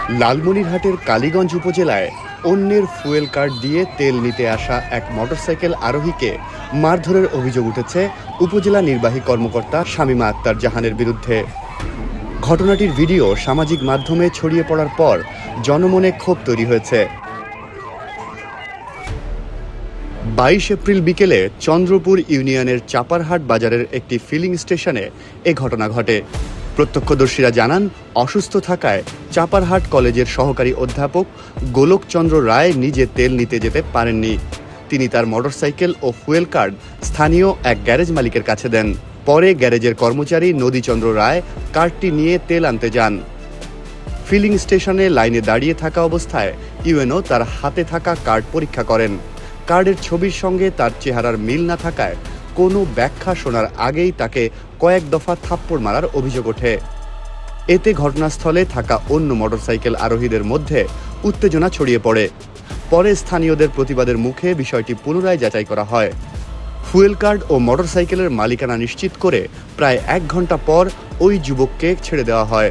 লালমনিরহাটের কালীগঞ্জ উপজেলায় অন্যের ফুয়েল কার্ড দিয়ে তেল নিতে আসা এক মোটরসাইকেল আরোহীকে মারধরের অভিযোগ উঠেছে উপজেলা নির্বাহী কর্মকর্তা শামীমা আক্তার জাহানের বিরুদ্ধে। ঘটনাটির ভিডিও সামাজিক মাধ্যমে ছড়িয়ে পড়ার পর জনমনে ক্ষোভ তৈরি হয়েছে। 22 এপ্রিল বিকেলে চন্দ্রপুর ইউনিয়নের চাপারহাট বাজারের একটি ফিলিং স্টেশনে এ ঘটনা ঘটে। প্রত্যক্ষদর্শীরা জানান, অসুস্থ থাকায় চাপারহাট কলেজের সহকারী অধ্যাপক গোলকচন্দ্র রায় নিজে তেল নিতে যেতে পারেননি। তিনি তার মোটরসাইকেল ও ফুয়েল কার্ড স্থানীয় এক গ্যারেজ মালিকের কাছে দেন। পরে গ্যারেজের কর্মচারী নদীচন্দ্র রায় কার্ডটি নিয়ে তেল আনতে যান। ফিলিং স্টেশনে লাইনে দাঁড়িয়ে থাকা অবস্থায় ইউএনও তার হাতে থাকা কার্ড পরীক্ষা করেন। কার্ডের ছবির সঙ্গে তার চেহারার মিল না থাকায় কোনো ব্যাখ্যা শোনার আগেই তাকে কয়েক দফা থাপ্পড় মারার অভিযোগ ওঠে। এতে ঘটনাস্থলে থাকা অন্য মোটরসাইকেল আরোহীদের মধ্যে উত্তেজনা ছড়িয়ে পড়ে। পরে স্থানীয়দের প্রতিবাদের মুখে বিষয়টি পুনরায় যাচাই করা হয়। ফুয়েল কার্ড ও মোটরসাইকেলের মালিকানা নিশ্চিত করে প্রায় 1 ঘন্টা পর ওই যুবককে ছেড়ে দেওয়া হয়।